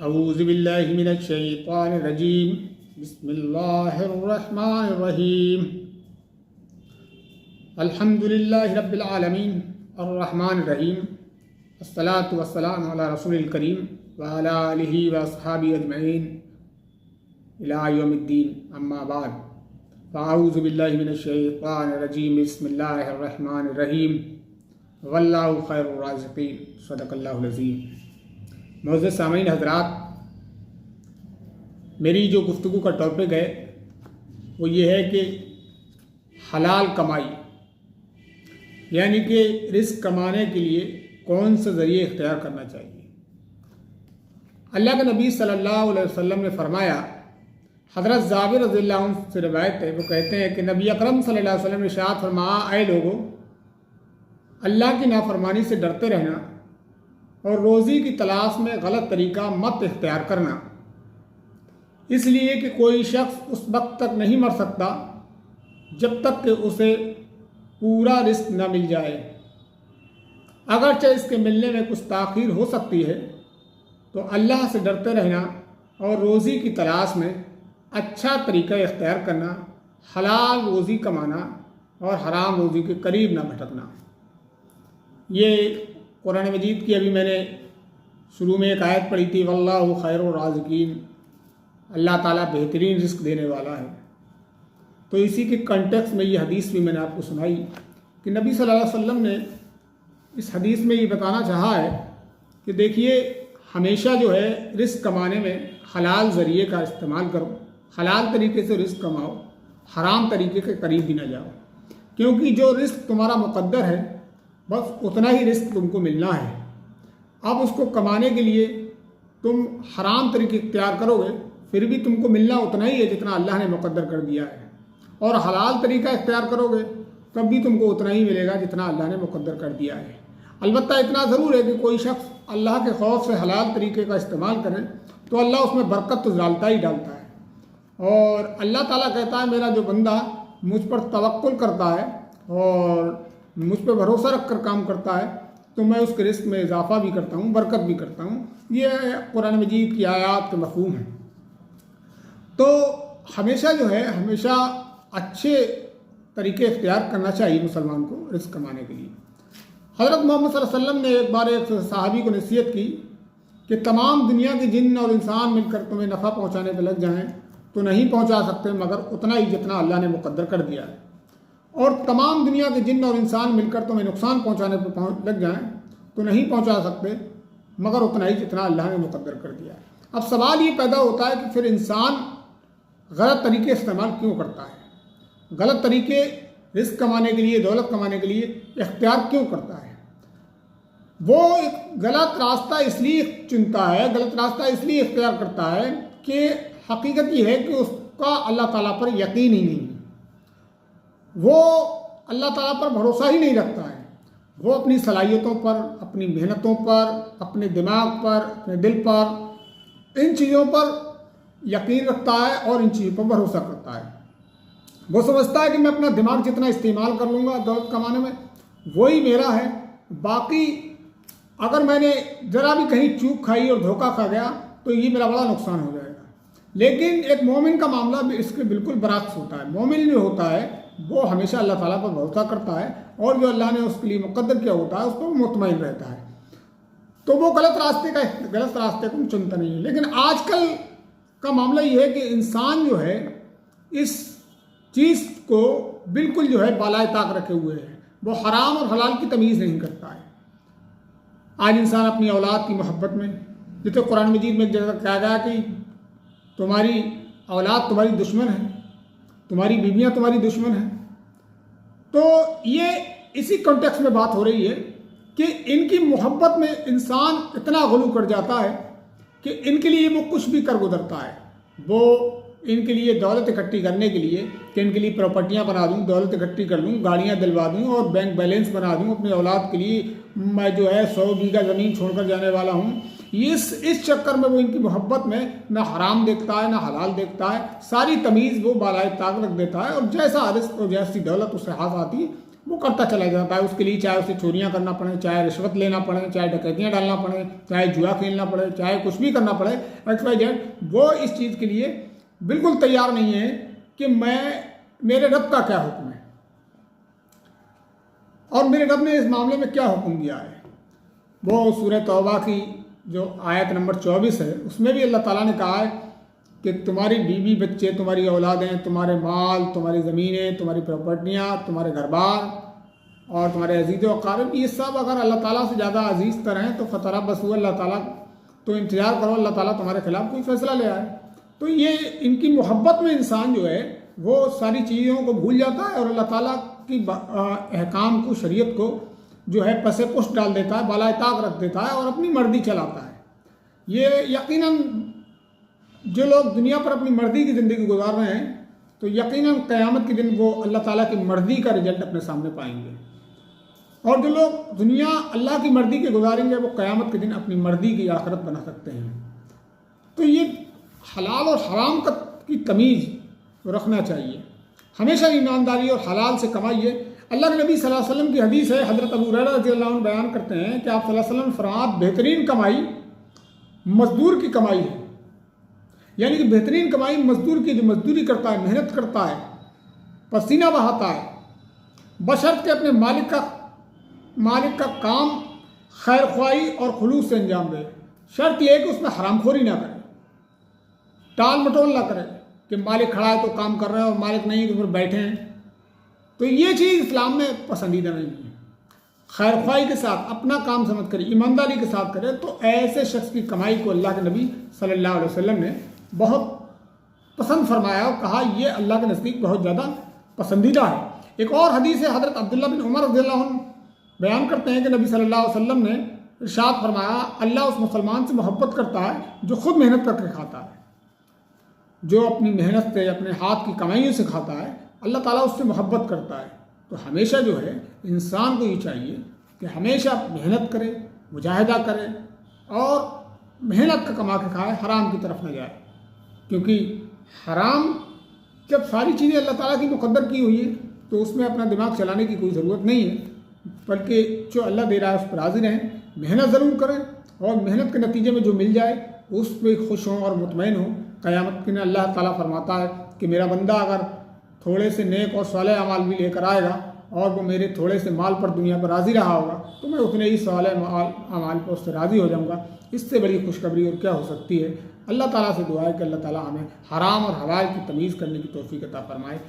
अऊज़ु बिल्लाहि मिनश शैतानिर रजीम बिस्मिल्लाहिर रहमानिर रहीम अल्हम्दुलिल्लाहि रब्बिल आलमीन अर्रहमानिर रहीम अस्सलातु वस्सलामु अला रसूलिल करीम व अला आलिहि व अस्हाबिहि अजमईन इला यौमिद्दीन अम्मा बाद फ़अऊज़ु बिल्लाहि मिनश शैतानिर रजीम बिस्मिल्लाहिर रहमानिर रहीम वल्लाहु खैरुर राज़िक़ीन सदक़ल्लाहुल अज़ीम। मोअज़्ज़ज़ सामीन हज़रात, मेरी जो गुफ्तगू का टॉपिक है वो ये है कि हलाल कमाई यानी कि रिस्क कमाने के लिए कौन से ज़रिए इख्तियार करना चाहिए। अल्लाह के नबी सल्लल्लाहु अलैहि वसल्लम ने फरमाया, हज़रत जाबिर रज़ियल्लाहु अन्हु से रिवायत है, वो कहते हैं कि नबी अकरम सल्लल्लाहु अलैहि वसल्लम ने इरशाद फरमाया, ऐ लोगों, अल्लाह की नाफरमानी से डरते रहना और रोज़ी की तलाश में गलत तरीका मत इख्तियार करना, इसलिए कि कोई शख्स उस वक्त तक नहीं मर सकता जब तक कि उसे पूरा रिस्क न मिल जाए। अगरचे इसके मिलने में कुछ ताख़ीर हो सकती है, तो अल्लाह से डरते रहना और रोज़ी की तलाश में अच्छा तरीका इख्तियार करना, हलाल रोज़ी कमाना और हराम रोज़ी के करीब न भटकना। ये कुरान मजीद की अभी मैंने शुरू में एक आयत पढ़ी थी, वल्लाहु खैरुर राज़िक़ीन, अल्लाह ताला बेहतरीन रिस्क देने वाला है। तो इसी के कॉन्टेक्स्ट में ये हदीस भी मैंने आपको सुनाई कि नबी सल्लल्लाहु अलैहि वसल्लम ने इस हदीस में ये बताना चाहा है कि देखिए, हमेशा जो है रिस्क कमाने में हलाल ज़रिए का इस्तेमाल करो, हलाल तरीके से रिस्क कमाओ, हराम तरीके के करीब भी ना जाओ, क्योंकि जो रिस्क तुम्हारा मुक़द्दर है बस उतना ही रिस्क तुमको मिलना है। अब उसको कमाने के लिए तुम हराम तरीके इख्तियार करोगे फिर भी तुमको मिलना उतना ही है जितना अल्लाह ने मुक़द्दर कर दिया है, और हलाल तरीका इख्तियार करोगे तब भी तुमको उतना ही मिलेगा जितना अल्लाह ने मुक़द्दर कर दिया है। अलबत्ता इतना ज़रूर है कि कोई शख्स अल्लाह के खौफ से हलाल तरीके का इस्तेमाल करे तो अल्लाह उसमें बरकत तो डालता ही डालता है। और अल्लाह ताला कहता है, मेरा जो बंदा मुझ पर तवक्कुल करता है और मुझ पर भरोसा रख कर काम करता है तो मैं उसके रिस्क में इजाफ़ा भी करता हूँ, बरकत भी करता हूँ। ये कुरान मजीद की आयत के मफ़हूम है। तो हमेशा जो है हमेशा अच्छे तरीके इख्तियार करना चाहिए मुसलमान को रिस्क कमाने के लिए। हज़रत मोहम्मद सल्लल्लाहु अलैहि वसल्लम ने एक बार एक सहाबी को नसीहत की कि तमाम दुनिया के जिन्न और इंसान मिलकर तुम्हें नफ़ा पहुँचाने पर लग जाएँ तो नहीं पहुँचा सकते मगर उतना ही जितना अल्लाह ने मुक़द्दर कर दिया है, और तमाम दुनिया के जिन्न और इंसान मिलकर तुम्हें नुकसान पहुँचाने पर लग जाएँ तो नहीं पहुँचा सकते मगर उतना ही जितना अल्लाह ने मुक़द्दर कर दिया है। अब सवाल ये पैदा होता है कि फिर इंसान गलत तरीके इस्तेमाल क्यों करता है, गलत तरीके रिस्क कमाने के लिए, दौलत कमाने के लिए इख्तियार क्यों करता है। वो एक गलत रास्ता इसलिए चुनता है, गलत रास्ता इसलिए इख्तियार करता है कि हकीकत ये है कि उसका अल्लाह ताला पर यकीन ही नहीं है, वो अल्लाह ताला पर भरोसा ही नहीं रखता है। वो अपनी सलाहियतों पर, अपनी मेहनतों पर, अपने दिमाग पर, अपने दिल पर, इन चीज़ों पर यकीन रखता है और इन चीज़ों पर भरोसा करता है। वो समझता है कि मैं अपना दिमाग जितना इस्तेमाल कर लूँगा दौलत कमाने में वही मेरा है, बाकी अगर मैंने ज़रा भी कहीं चूक खाई और धोखा खा गया तो ये मेरा बड़ा नुकसान हो जाएगा। लेकिन एक मोमिन का मामला भी इसके बिल्कुल बरअक्स होता है। मोमिन जो होता है वो हमेशा अल्लाह ताला पर भरोसा करता है और जो अल्लाह ने उसके लिए मुक़द्दर किया होता है उस पर मुतमईन रहता है, तो वो गलत रास्ते को चुनता नहीं है। लेकिन आजकल का मामला ये है कि इंसान जो है इस चीज़ को बिल्कुल जो है बालाए ताक रखे हुए है, वो हराम और हलाल की तमीज़ नहीं करता है। आज इंसान अपनी औलाद की मोहब्बत में, जैसे कुरान मजीद में जैसा कहा गया कि तुम्हारी औलाद तुम्हारी दुश्मन है, तुम्हारी बीवियाँ तुम्हारी दुश्मन हैं, तो ये इसी कॉन्टेक्स्ट में बात हो रही है कि इनकी मोहब्बत में इंसान इतना गुलू कर जाता है कि इनके लिए वो कुछ भी कर गुजरता है। वो इनके लिए दौलत इकट्ठी करने के लिए कि इनके लिए प्रॉपर्टियाँ बना दूँ, दौलत इकट्ठी कर लूँ, गाड़ियाँ दिलवा दूँ और बैंक बैलेंस बना दूँ, अपनी औलाद के लिए मैं जो है 100 बीघा ज़मीन छोड़कर जाने वाला हूँ। इस चक्कर में वो इनकी मोहब्बत में ना हराम देखता है ना हलाल देखता है, सारी तमीज़ वो बालाए ताक रख देता है और जैसा रिस्क और जैसी दौलत उससे हाथ आती है वो करता चला जाता है। उसके लिए चाहे उसे चोरियां करना पड़े, चाहे रिश्वत लेना पड़े, चाहे डकैतियां डालना पड़े, चाहे जुआ खेलना पड़े, चाहे कुछ भी करना पड़े, XYZ, वो इस चीज़ के लिए बिल्कुल तैयार नहीं है कि मेरे रब का क्या हुक्म है और मेरे रब ने इस मामले में क्या हुक्म दिया है। वो सूरह तौबा की जो आयत नंबर 24 है, उसमें भी अल्लाह ताला ने कहा है कि तुम्हारी बीवी बच्चे, तुम्हारी औलादें, तुम्हारे माल, तुम्हारी ज़मीनें, तुम्हारी प्रॉपर्टियाँ, तुम्हारे घर बार और तुम्हारे अजीज़ व अक़ारिब, ये सब अगर अल्लाह ताला से ज़्यादा अजीज़ तर हैं तो फ़तरब्बसू, अल्लाह ताला तो इंतज़ार करो, अल्लाह ताला तुम्हारे खिलाफ़ कोई फ़ैसला ले आए। तो ये इनकी मोहब्बत में इंसान जो है वो सारी चीज़ों को भूल जाता है और अल्लाह ताला की अहकाम को, शरीयत को जो है पसे पुष्ट डाल देता है, बालाए ताक रख देता है और अपनी मर्जी चलाता है। ये यकीनन जो लोग दुनिया पर अपनी मर्जी की ज़िंदगी गुजार रहे हैं तो यकीनन क़यामत के दिन वो अल्लाह ताला की मर्जी का रिजल्ट अपने सामने पाएंगे, और जो लोग दुनिया अल्लाह की मर्जी के गुजारेंगे वो क़यामत के दिन अपनी मर्जी की आखिरत बना सकते हैं। तो ये हलाल और हराम की तमीज़ रखना चाहिए। हमेशा ईमानदारी और हलाल से कमाइए। अल्लाह के नबी सल्लल्लाहु अलैहि वसल्लम की हदीस है, हज़रत अबू हुरैरा रज़ियल्लाहु अन्हु बयान करते हैं कि आप सल्लल्लाहु अलैहि वसल्लम फरमाते, बेहतरीन कमाई मजदूर की कमाई है। यानी कि बेहतरीन कमाई मजदूर की, जो मजदूरी करता है, मेहनत करता है, पसीना बहाता है, बशर्ते के अपने मालिक का काम खैर ख्वाही और खुलूस से अंजाम दे। शर्त यह है कि उसमें हरामखोरी ना करे, टाल मटोल ना करे कि मालिक खड़ा है तो काम कर रहे हैं और मालिक नहीं तो फिर बैठे हैं। तो ये चीज़ इस्लाम में पसंदीदा नहीं है। खैर ख्वाही के साथ अपना काम समझ कर ईमानदारी के साथ करे तो ऐसे शख्स की कमाई को अल्लाह के नबी सल्लल्लाहु अलैहि वसल्लम ने बहुत पसंद फरमाया और कहा यह अल्लाह के नज़दीक बहुत ज़्यादा पसंदीदा है। एक और हदीस है, हज़रत अब्दुल्लाह बिन उमर रज़ियल्लाहु अन्हु बयान करते हैं कि नबी सल्लल्लाहु अलैहि वसल्लम ने इरशाद फरमाया, अल्लाह उस मुसलमान से मोहब्बत करता है जो खुद मेहनत करके खाता है, जो अपनी मेहनत से, अपने हाथ की कमाइयों से खाता है, अल्लाह ताला उससे मोहब्बत करता है। तो हमेशा जो है इंसान को ये चाहिए कि हमेशा मेहनत करे, मुजाहिदा करे और मेहनत का कमा के खाए, हराम की तरफ न जाए। क्योंकि हराम जब सारी चीज़ें अल्लाह ताला की मुक़द्दर की हुई है तो उसमें अपना दिमाग चलाने की कोई ज़रूरत नहीं है, बल्कि जो अल्लाह दे रहा है उस पर राज़ी रहें, मेहनत ज़रूर करें और मेहनत के नतीजे में जो मिल जाए उस पर खुश हों और मुतमईन हों। क़यामत के दिन अल्लाह ताला फरमाता है कि मेरा बंदा अगर थोड़े से नेक और सालेह अमाल भी लेकर आएगा और वो मेरे थोड़े से माल पर दुनिया पर राज़ी रहा होगा तो मैं उतने ही सालेह अमाल पर उससे राज़ी हो जाऊँगा। इससे बड़ी खुशखबरी और क्या हो सकती है। अल्लाह ताला से दुआ है कि अल्लाह ताला हमें हराम और हलाल की तमीज़ करने की तौफ़ीक़ अता फ़रमाए।